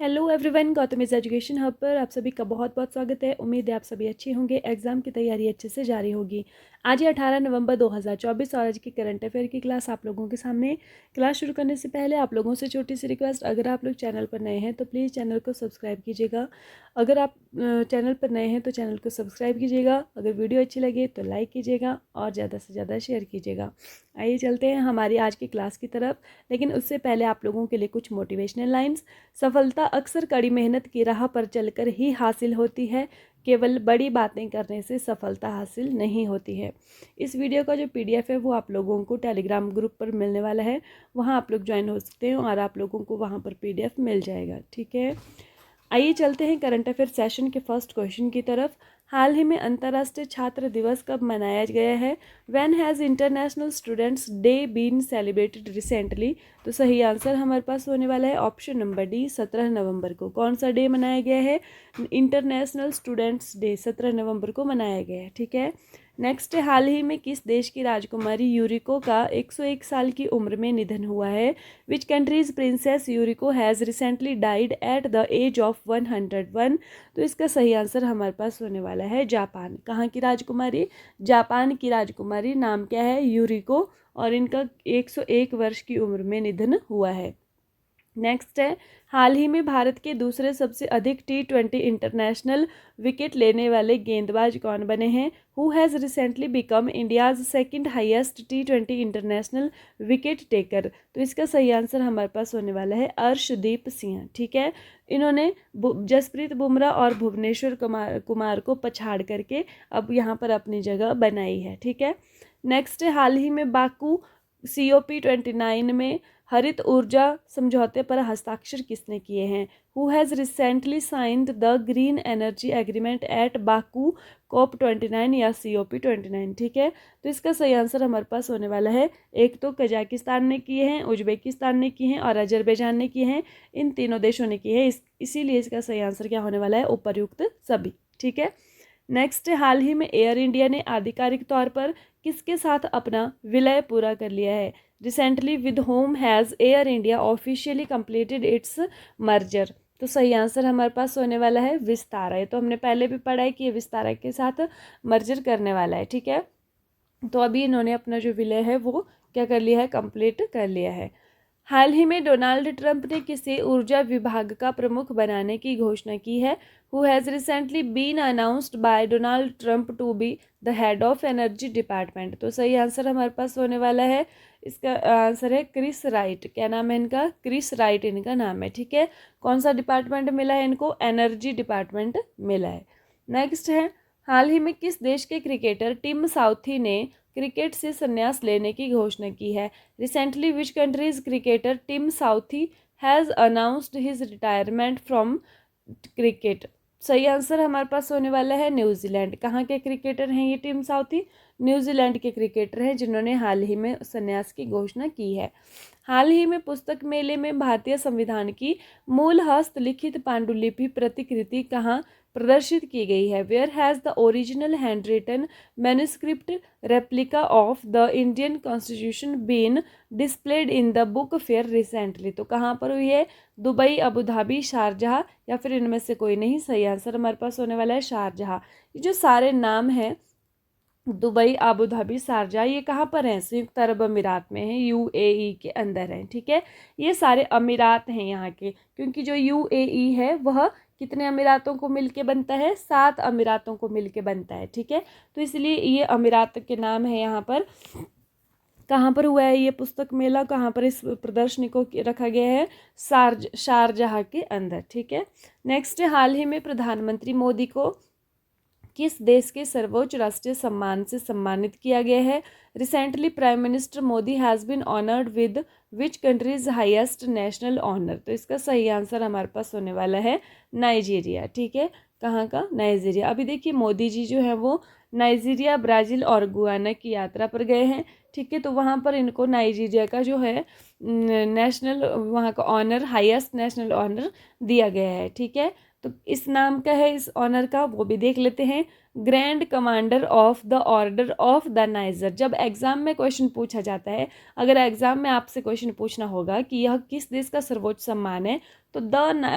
Hello everyone, Gautam is education hub पर आप सभी का बहुत बहुत स्वागत है। उम्मीद है आप सभी अच्छे होंगे, एग्जाम की तैयारी अच्छे से जारी होगी। आज है 18 नवंबर 2024 और आज की करंट अफेयर की क्लास आप लोगों के सामने। क्लास शुरू करने से पहले आप लोगों से छोटी सी रिक्वेस्ट, अगर आप लोग चैनल पर नए हैं तो प्लीज़ चैनल को सब्सक्राइब कीजिएगा। अगर आप चैनल पर नए हैं तो चैनल को सब्सक्राइब कीजिएगा। अगर वीडियो अच्छी लगे तो लाइक कीजिएगा और ज़्यादा से ज़्यादा शेयर कीजिएगा। आइए चलते हैं हमारी आज की क्लास की तरफ, लेकिन उससे पहले आप लोगों के लिए कुछ मोटिवेशनल लाइन्स। सफलता अक्सर कड़ी मेहनत की राह पर चलकर ही हासिल होती है, केवल बड़ी बातें करने से सफलता हासिल नहीं होती है। इस वीडियो का जो पीडीएफ है वो आप लोगों को टेलीग्राम ग्रुप पर मिलने वाला है, वहाँ आप लोग ज्वाइन हो सकते हैं और आप लोगों को वहाँ पर पीडीएफ मिल जाएगा। ठीक है, आइए चलते हैं करंट अफेयर सेशन के फर्स्ट क्वेश्चन की तरफ। हाल ही में अंतर्राष्ट्रीय छात्र दिवस कब मनाया गया है? When has international students day been celebrated recently? तो सही आंसर हमारे पास होने वाला है ऑप्शन नंबर डी, 17 नवंबर को। कौन सा डे मनाया गया है? इंटरनेशनल स्टूडेंट्स डे 17 नवंबर को मनाया गया है। ठीक है, नेक्स्ट, हाल ही में किस देश की राजकुमारी यूरिको का 101 साल की उम्र में निधन हुआ है? Which countries princess Yuriko has recently died at the age of 101? तो इसका सही आंसर हमारे पास होने वाला है जापान। कहाँ की राजकुमारी? जापान की राजकुमारी। नाम क्या है? यूरिको, और इनका 101 वर्ष की उम्र में निधन हुआ है। नेक्स्ट है, हाल ही में भारत के दूसरे सबसे अधिक T20 इंटरनेशनल विकेट लेने वाले गेंदबाज कौन बने हैं? Who has recently become India's second highest T20 international wicket taker? तो इसका सही आंसर हमारे पास होने वाला है अर्शदीप सिंह। ठीक है, इन्होंने जसप्रीत बुमराह और भुवनेश्वर कुमार को पछाड़ करके अब यहाँ पर अपनी जगह बनाई है। ठीक है, नेक्स्ट, हाल ही में बाकू COP29 में हरित ऊर्जा समझौते पर हस्ताक्षर किसने किए हैं? Who has recently signed the green energy agreement at Baku COP29 या COP29? ठीक है, तो इसका सही आंसर हमारे पास होने वाला है, एक तो कजाकिस्तान ने किए हैं, उज्बेकिस्तान ने किए हैं और अजरबैजान ने किए हैं। इन तीनों देशों ने किए हैं, इसीलिए इसका सही आंसर क्या होने वाला है? उपर्युक्त सभी। ठीक है, नेक्स्ट, हाल ही में एयर इंडिया ने आधिकारिक तौर पर किसके साथ अपना विलय पूरा कर लिया है? Recently with home has air India officially completed it's merger? तो सही आंसर हमारे पास होने वाला है विस्तारा। ये तो हमने पहले भी पढ़ा है कि ये विस्तारा के साथ मर्जर करने वाला है। ठीक है, तो अभी इन्होंने अपना जो विलय है वो क्या कर लिया है? कंप्लीट कर लिया है। हाल ही में डोनाल्ड ट्रंप ने किसे ऊर्जा विभाग का प्रमुख बनाने की घोषणा की है? Who has recently been announced by Donald Trump to be the head of energy department? तो सही आंसर हमारे पास होने वाला है, इसका आंसर है क्रिस राइट। क्या नाम है इनका? क्रिस राइट इनका नाम है। ठीक है, कौन सा डिपार्टमेंट मिला है इनको? एनर्जी डिपार्टमेंट मिला है। नेक्स्ट है, हाल ही में किस देश के क्रिकेटर टिम साउथी ने क्रिकेट से संन्यास लेने की घोषणा की है? Recently which country's cricketer Tim Southee has announced his retirement from cricket? सही आंसर हमारे पास होने वाला है न्यूजीलैंड। कहाँ के क्रिकेटर हैं ये टिम साउथी? न्यूजीलैंड के क्रिकेटर हैं जिन्होंने हाल ही में संन्यास की घोषणा की है। हाल ही में पुस्तक मेले में भारतीय संविधान की मूल हस्तलिखित पांडुलिपि प्रतिकृति कहाँ प्रदर्शित की गई है? Where has the original handwritten manuscript replica of the Indian constitution been displayed in the book fair recently? तो कहाँ पर हुई है? दुबई, अबू धाबी, शारजहाँ, या फिर इनमें से कोई नहीं? सही आंसर हमारे पास होने वाला है शारजहाँ। ये जो सारे नाम हैं दुबई, अबू धाबी, शारजाह, ये कहाँ पर हैं? संयुक्त अरब अमीरात में हैं, UAE के अंदर हैं। ठीक है, ये सारे अमीरात हैं यहाँ के, क्योंकि जो UAE है वह कितने अमीरातों को मिलके बनता है? 7 अमीरातों को मिलके बनता है। ठीक है, तो इसलिए ये अमीरात के नाम है यहाँ पर। कहाँ पर हुआ है ये पुस्तक मेला? कहाँ पर इस प्रदर्शनी को रखा गया है? शारजाह के अंदर। ठीक है, नेक्स्ट, हाल ही में प्रधानमंत्री मोदी को किस देश के सर्वोच्च राष्ट्रीय सम्मान से सम्मानित किया गया है? Recently prime minister Modi has been honoured with which country's highest national honour? तो इसका सही आंसर हमारे पास होने वाला है नाइजीरिया। ठीक है, कहाँ का? नाइजीरिया। अभी देखिए मोदी जी जो है वो नाइजीरिया, ब्राज़ील और गुयाना की यात्रा पर गए हैं। ठीक है, तो वहाँ पर इनको नाइजीरिया का जो है नेशनल वहाँ का ऑनर, हाईएस्ट नेशनल ऑनर दिया गया है। ठीक है, तो इस नाम का है इस ऑनर का, वो भी देख लेते हैं। Grand commander of the order of the niger. जब एग्जाम में क्वेश्चन पूछा जाता है, अगर एग्जाम में आपसे क्वेश्चन पूछना होगा कि यह किस देश का सर्वोच्च सम्मान है, तो द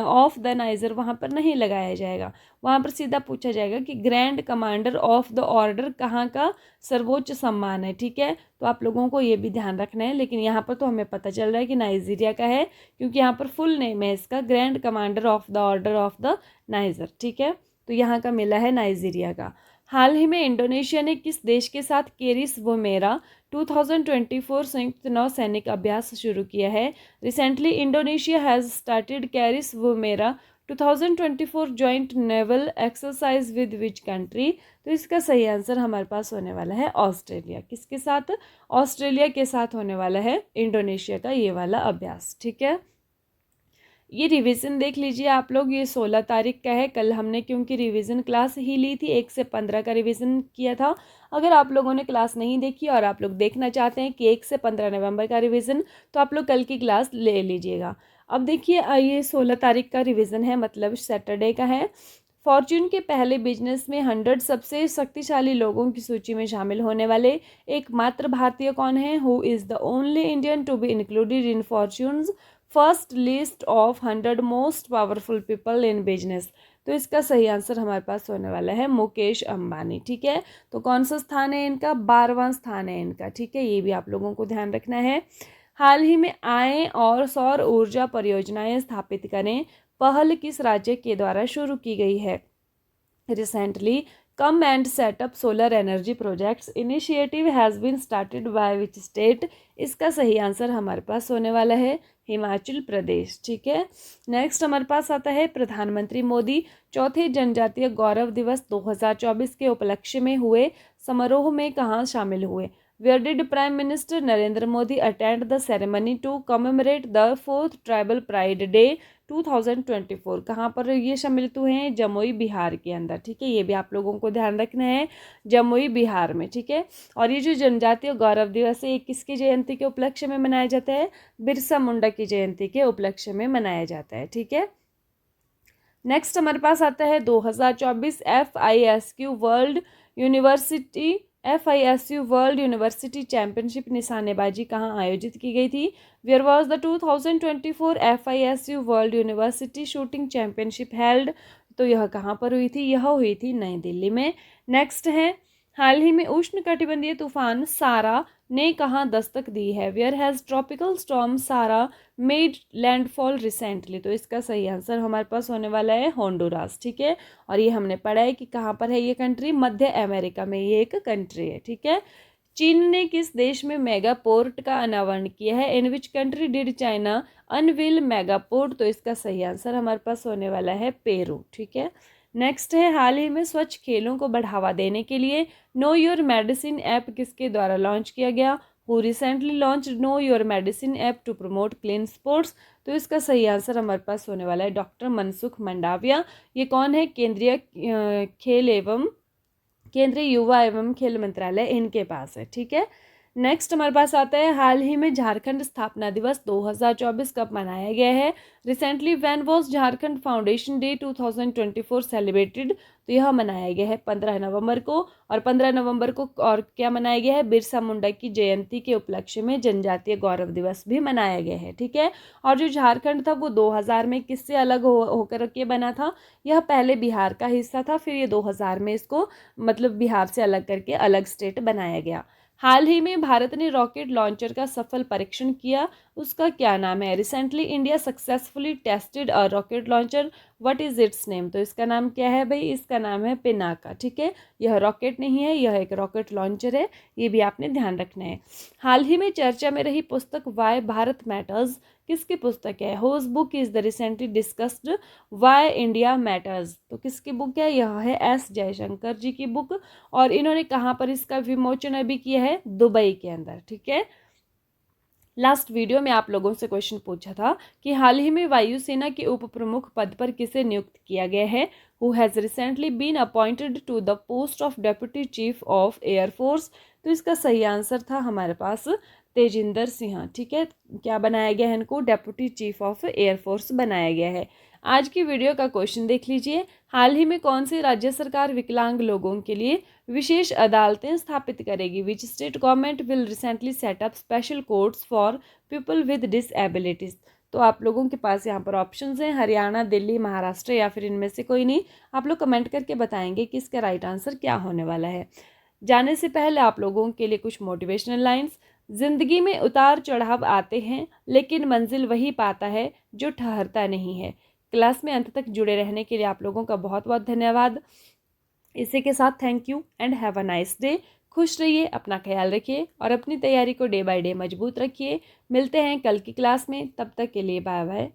ऑफ द नाइजर वहाँ पर नहीं लगाया जाएगा, वहाँ पर सीधा पूछा जाएगा कि grand commander of the order कहाँ का सर्वोच्च सम्मान है। ठीक है, तो आप लोगों को ये भी ध्यान रखना है। लेकिन यहाँ पर तो हमें पता चल रहा है कि नाइजीरिया का है, क्योंकि यहाँ पर फुल नेम है इसका grand commander of the order of the niger. ठीक है, तो यहाँ का मिला है नाइजीरिया का। हाल ही में इंडोनेशिया ने किस देश के साथ केरिस वोमेरा 2024 संयुक्त नौसैनिक अभ्यास शुरू किया है? Recently Indonesia has started Keris Woomera 2024 joint naval exercise with which country? तो इसका सही आंसर हमारे पास होने वाला है ऑस्ट्रेलिया। किसके साथ? ऑस्ट्रेलिया के साथ होने वाला है इंडोनेशिया का ये वाला अभ्यास। ठीक है, ये रिवीजन देख लीजिए आप लोग, ये 16 तारीख का है। कल हमने क्योंकि रिवीजन क्लास ही ली थी, 1 से 15 का रिवीजन किया था। अगर आप लोगों ने क्लास नहीं देखी और आप लोग देखना चाहते हैं कि 1 से 15 नवंबर का रिवीजन, तो आप लोग कल की क्लास ले लीजिएगा। अब देखिए, ये 16 तारीख का रिवीजन है, मतलब सैटरडे का है। फॉर्च्यून के पहले बिजनेस में 100 सबसे शक्तिशाली लोगों की सूची में शामिल होने वाले एकमात्र भारतीय कौन है? Who is the only Indian to be included in Fortune's first list of 100 most powerful people in business? तो इसका सही आंसर हमारे पास होने वाला है मुकेश अंबानी। ठीक है, तो कौन सा स्थान है इनका? 12वां स्थान है इनका। ठीक है, ये भी आप लोगों को ध्यान रखना है। हाल ही में आए और सौर ऊर्जा परियोजनाएं स्थापित करें पहल किस राज्य के द्वारा शुरू की गई है? Recently come and setup solar energy projects initiative has been started by which state? इसका सही आंसर हमारे पास होने वाला है हिमाचल प्रदेश। ठीक है, नेक्स्ट हमारे पास आता है प्रधानमंत्री मोदी चौथे जनजातीय गौरव दिवस 2024 के उपलक्ष्य में हुए समारोह में कहाँ शामिल हुए? Where did Prime Minister Narendra Modi attend the ceremony to commemorate the 4th Tribal Pride Day 2024? कहाँ पर ये सम्मिलित हुए हैं? जमुई बिहार के अंदर। ठीक है, ये भी आप लोगों को ध्यान रखना है, जमुई बिहार में। ठीक है, और ये जो जनजातीय गौरव दिवस है, ये किसकी जयंती के उपलक्ष्य में मनाया जाता है? बिरसा मुंडा की जयंती के उपलक्ष्य में मनाया जाता है। ठीक है, नेक्स्ट हमारे पास आता है 2024 FISU वर्ल्ड यूनिवर्सिटी चैंपियनशिप निशानेबाजी कहाँ आयोजित की गई थी? Where was the 2024 FISU world university shooting championship held? तो यह कहाँ पर हुई थी? यह हुई थी नई दिल्ली में। नेक्स्ट है, हाल ही में उष्णकटिबंधीय तूफान सारा ने कहाँ दस्तक दी है? वेयर हैज़ ट्रॉपिकल स्टॉर्म सारा मेड लैंडफॉल रिसेंटली? तो इसका सही आंसर हमारे पास होने वाला है होंडुरास। ठीक है, और ये हमने पढ़ा है कि कहाँ पर है ये कंट्री? मध्य अमेरिका में ये एक कंट्री है। ठीक है, चीन ने किस देश में मेगा पोर्ट का अनावरण किया है? In which country did China unveil mega port? तो इसका सही आंसर हमारे पास होने वाला है पेरू। ठीक है, नेक्स्ट है, हाल ही में स्वच्छ खेलों को बढ़ावा देने के लिए नो योर मेडिसिन ऐप किसके द्वारा लॉन्च किया गया? Who recently launch know your medicine app to promote clean sports? तो इसका सही आंसर हमारे पास होने वाला है डॉक्टर मनसुख मंडाविया। ये कौन है? केंद्रीय युवा एवं खेल मंत्रालय इनके पास है। ठीक है, नेक्स्ट हमारे पास आता है, हाल ही में झारखंड स्थापना दिवस 2024 कब मनाया गया है? Recently when was Jharkhand foundation day 2024 celebrated? तो यह मनाया गया है 15 नवंबर को। और 15 नवंबर को और क्या मनाया गया है? बिरसा मुंडा की जयंती के उपलक्ष्य में जनजातीय गौरव दिवस भी मनाया गया है। ठीक है, और जो झारखंड था वो 2000 में किससे अलग होकर के बना था? यह पहले बिहार का हिस्सा था, फिर ये 2000 में इसको मतलब बिहार से अलग करके अलग स्टेट बनाया गया। हाल ही में भारत ने रॉकेट लॉन्चर का सफल परीक्षण किया, उसका क्या नाम है? Recently India successfully tested a rocket launcher, what is it's name? तो इसका नाम क्या है भाई? इसका नाम है पिनाका। ठीक है, यह रॉकेट नहीं है, यह एक रॉकेट लॉन्चर है, ये भी आपने ध्यान रखना है। हाल ही में चर्चा में रही पुस्तक वाई भारत मैटर्स किसकी पुस्तक है? Whose book is the recently discussed why India matters? तो किसकी बुक है? यह है एस जयशंकर जी की बुक, और इन्होंने कहाँ पर इसका विमोचन अभी किया है? दुबई के अंदर। ठीक है, लास्ट वीडियो में आप लोगों से क्वेश्चन पूछा था कि हाल ही में वायुसेना के उप प्रमुख पद पर किसे नियुक्त किया गया है? Who has recently been appointed to the post of deputy chief of air force? तो इसका सही आंसर था हमारे पास तेजिंदर सिंह। ठीक है, क्या बनाया गया है इनको? डेप्यूटी चीफ ऑफ एयरफोर्स बनाया गया है। आज की वीडियो का क्वेश्चन देख लीजिए। हाल ही में कौन सी राज्य सरकार विकलांग लोगों के लिए विशेष अदालतें स्थापित करेगी? Which state government will recently set up special courts for people with डिसएबिलिटीज? तो आप लोगों के पास यहाँ पर ऑप्शंस हैं, हरियाणा, दिल्ली, महाराष्ट्र या फिर इनमें से कोई नहीं। आप लोग कमेंट करके बताएंगे कि इसका राइट आंसर क्या होने वाला है। जाने से पहले आप लोगों के लिए कुछ मोटिवेशनल लाइंस। जिंदगी में उतार चढ़ाव आते हैं, लेकिन मंजिल वही पाता है जो ठहरता नहीं है। क्लास में अंत तक जुड़े रहने के लिए आप लोगों का बहुत बहुत धन्यवाद। इसी के साथ thank you and have a nice day. खुश रहिए, अपना ख्याल रखिए और अपनी तैयारी को डे बाय डे मजबूत रखिए। मिलते हैं कल की क्लास में, तब तक के लिए बाय बाय।